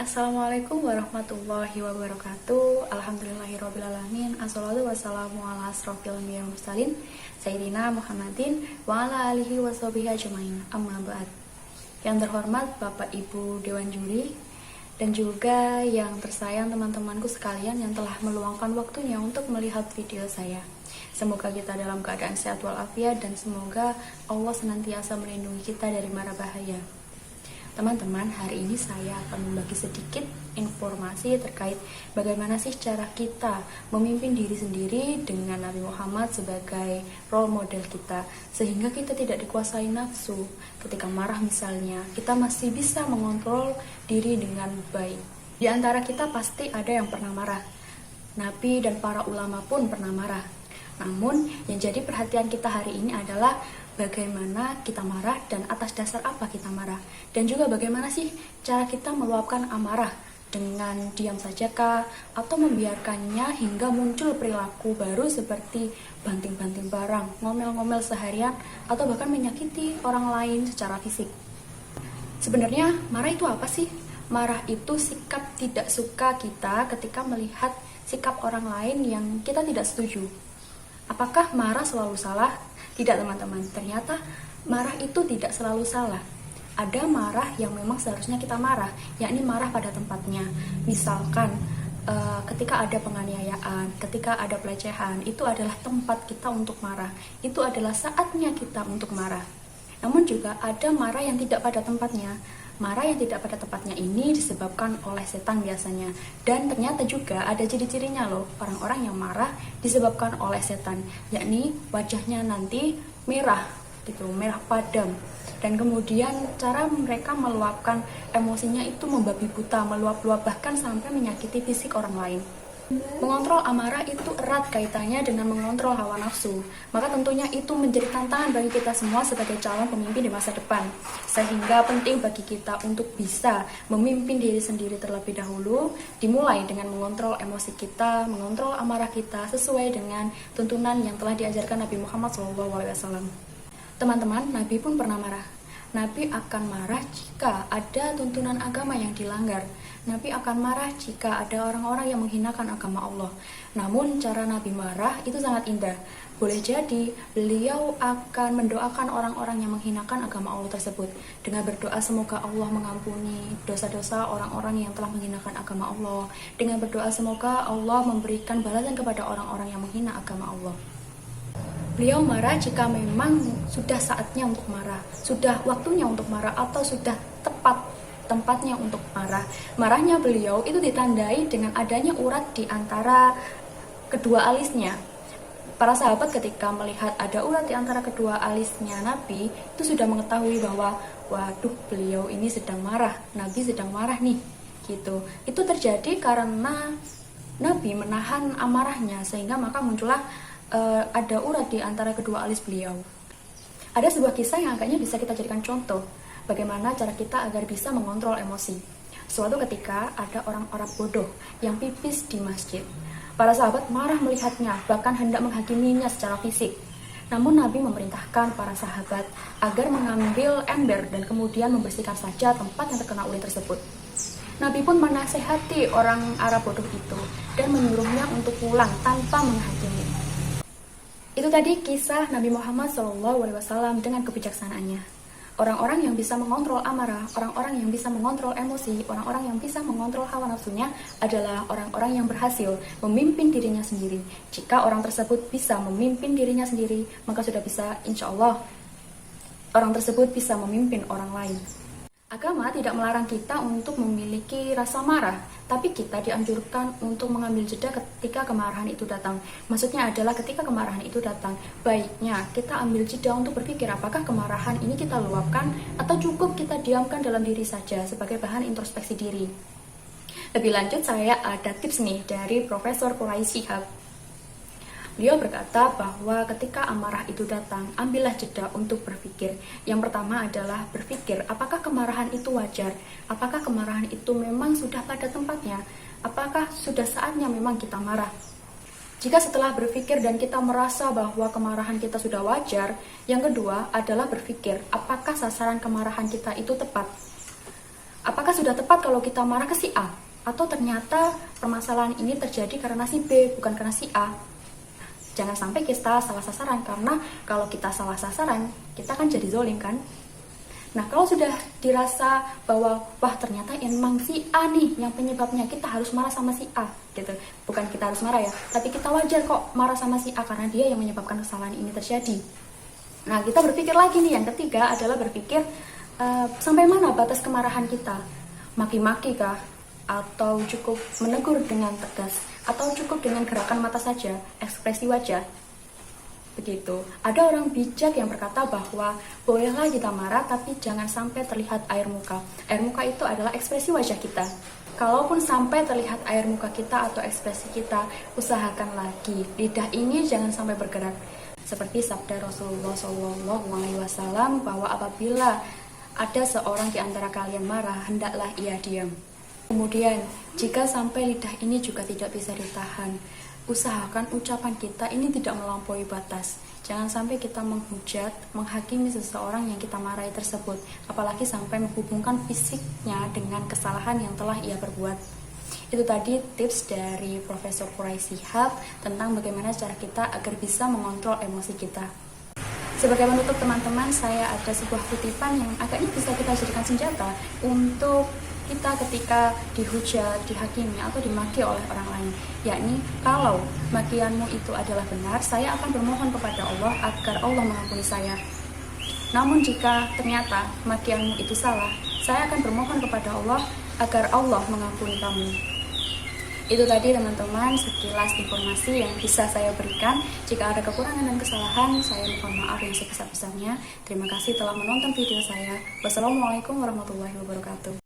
Assalamualaikum warahmatullahi wabarakatuh. Alhamdulillahirrabbilalamin. Assalatu wassalamu ala asrofil anbiya'i wal mursalin Sayyidina Muhammadin wa ala alihi wa sahbihi ajmain. Amma ba'd. Yang terhormat Bapak Ibu Dewan Juri dan juga yang tersayang teman-temanku sekalian yang telah meluangkan waktunya untuk melihat video saya. Semoga kita dalam keadaan sehat walafiat dan semoga Allah senantiasa melindungi kita dari mara bahaya. Teman-teman, hari ini saya akan membagi sedikit informasi terkait bagaimana sih cara kita memimpin diri sendiri dengan Nabi Muhammad sebagai role model kita, sehingga kita tidak dikuasai nafsu. Ketika marah misalnya, kita masih bisa mengontrol diri dengan baik. Di antara kita pasti ada yang pernah marah. Nabi dan para ulama pun pernah marah. Namun, yang jadi perhatian kita hari ini adalah bagaimana kita marah dan atas dasar apa kita marah. Dan juga bagaimana sih cara kita meluapkan amarah, dengan diam saja kah atau membiarkannya hingga muncul perilaku baru seperti banting-banting barang, ngomel-ngomel seharian, atau bahkan menyakiti orang lain secara fisik. Sebenarnya marah itu apa sih? Marah itu sikap tidak suka kita ketika melihat sikap orang lain yang kita tidak setuju. Apakah marah selalu salah? Tidak, teman-teman. Ternyata marah itu tidak selalu salah. Ada marah yang memang seharusnya kita marah, yakni marah pada tempatnya. Misalkan ketika ada penganiayaan, ketika ada pelecehan, itu adalah tempat kita untuk marah. Itu adalah saatnya kita untuk marah. Namun juga ada marah yang tidak pada tempatnya. Marah yang tidak pada tempatnya ini disebabkan oleh setan biasanya. Dan ternyata juga ada ciri-cirinya loh, orang-orang yang marah disebabkan oleh setan, yakni wajahnya nanti merah gitu, merah padam. Dan kemudian cara mereka meluapkan emosinya itu membabi buta, meluap-luap bahkan sampai menyakiti fisik orang lain. Mengontrol amarah itu erat kaitannya dengan mengontrol hawa nafsu. Maka tentunya itu menjadi tantangan bagi kita semua sebagai calon pemimpin di masa depan. Sehingga penting bagi kita untuk bisa memimpin diri sendiri terlebih dahulu, dimulai dengan mengontrol emosi kita, mengontrol amarah kita sesuai dengan tuntunan yang telah diajarkan Nabi Muhammad SAW. Teman-teman, Nabi pun pernah marah. Nabi akan marah jika ada tuntunan agama yang dilanggar. Nabi akan marah jika ada orang-orang yang menghinakan agama Allah. Namun cara Nabi marah itu sangat indah. Boleh jadi beliau akan mendoakan orang-orang yang menghinakan agama Allah tersebut dengan berdoa semoga Allah mengampuni dosa-dosa orang-orang yang telah menghinakan agama Allah, dengan berdoa semoga Allah memberikan balasan kepada orang-orang yang menghina agama Allah. Beliau marah jika memang sudah saatnya untuk marah, sudah waktunya untuk marah, atau sudah tepat tempatnya untuk marah. Marahnya beliau itu ditandai dengan adanya urat di antara kedua alisnya. Para sahabat ketika melihat ada urat di antara kedua alisnya Nabi, itu sudah mengetahui bahwa waduh, beliau ini sedang marah, Nabi sedang marah nih, gitu. Itu terjadi karena Nabi menahan amarahnya, sehingga maka muncullah ada urat di antara kedua alis beliau. Ada sebuah kisah yang agaknya bisa kita jadikan contoh bagaimana cara kita agar bisa mengontrol emosi. Suatu ketika ada orang Arab bodoh yang pipis di masjid. Para sahabat marah melihatnya, bahkan hendak menghakiminya secara fisik. Namun Nabi memerintahkan para sahabat agar mengambil ember dan kemudian membersihkan saja tempat yang terkena urin tersebut. Nabi pun menasehati orang Arab bodoh itu dan menyuruhnya untuk pulang tanpa menghakimi. Itu tadi kisah Nabi Muhammad SAW dengan kebijaksanaannya. Orang-orang yang bisa mengontrol amarah, orang-orang yang bisa mengontrol emosi, orang-orang yang bisa mengontrol hawa nafsunya adalah orang-orang yang berhasil memimpin dirinya sendiri. Jika orang tersebut bisa memimpin dirinya sendiri, maka sudah bisa, insya Allah, orang tersebut bisa memimpin orang lain. Agama tidak melarang kita untuk memiliki rasa marah, tapi kita dianjurkan untuk mengambil jeda ketika kemarahan itu datang. Maksudnya adalah ketika kemarahan itu datang, baiknya kita ambil jeda untuk berpikir apakah kemarahan ini kita luapkan atau cukup kita diamkan dalam diri saja sebagai bahan introspeksi diri. Lebih lanjut, saya ada tips nih dari Profesor Quraish Shihab. Beliau berkata bahwa ketika amarah itu datang, ambillah jeda untuk berpikir. Yang pertama adalah berpikir, apakah kemarahan itu wajar? Apakah kemarahan itu memang sudah pada tempatnya? Apakah sudah saatnya memang kita marah? Jika setelah berpikir dan kita merasa bahwa kemarahan kita sudah wajar, yang kedua adalah berpikir, apakah sasaran kemarahan kita itu tepat? Apakah sudah tepat kalau kita marah ke si A? Atau ternyata permasalahan ini terjadi karena si B, bukan karena si A? Jangan sampai kita salah sasaran, karena kalau kita salah sasaran, kita kan jadi zolim kan? Nah, kalau sudah dirasa bahwa wah ternyata emang si A nih yang penyebabnya, kita harus marah sama si A gitu. Bukan kita harus marah ya, tapi kita wajar kok marah sama si A karena dia yang menyebabkan kesalahan ini terjadi. Nah, kita berpikir lagi nih, yang ketiga adalah berpikir sampai mana batas kemarahan kita? Maki-maki kah? Atau cukup menegur dengan tegas? Atau cukup dengan gerakan mata saja, ekspresi wajah? Begitu. Ada orang bijak yang berkata bahwa bolehlah kita marah, tapi jangan sampai terlihat air muka. Air muka itu adalah ekspresi wajah kita. Kalaupun sampai terlihat air muka kita atau ekspresi kita, usahakan lagi. Lidah ini jangan sampai bergerak. Seperti sabda Rasulullah SAW bahwa apabila ada seorang di antara kalian marah, hendaklah ia diam. Kemudian, jika sampai lidah ini juga tidak bisa ditahan, usahakan ucapan kita ini tidak melampaui batas. Jangan sampai kita menghujat, menghakimi seseorang yang kita marahi tersebut, apalagi sampai menghubungkan fisiknya dengan kesalahan yang telah ia perbuat. Itu tadi tips dari Profesor Quraisy Shihab tentang bagaimana cara kita agar bisa mengontrol emosi kita. Sebagai penutup teman-teman, saya ada sebuah kutipan yang agaknya bisa kita jadikan senjata untuk kita ketika dihujat, dihakimi, atau dimaki oleh orang lain, yakni kalau makianmu itu adalah benar, saya akan bermohon kepada Allah agar Allah mengampuni saya. Namun jika ternyata makianmu itu salah, saya akan bermohon kepada Allah agar Allah mengampuni kamu. Itu tadi teman-teman sekilas informasi yang bisa saya berikan. Jika ada kekurangan dan kesalahan, saya mohon maaf yang sebesar-besarnya. Terima kasih telah menonton video saya. Wassalamualaikum warahmatullahi wabarakatuh.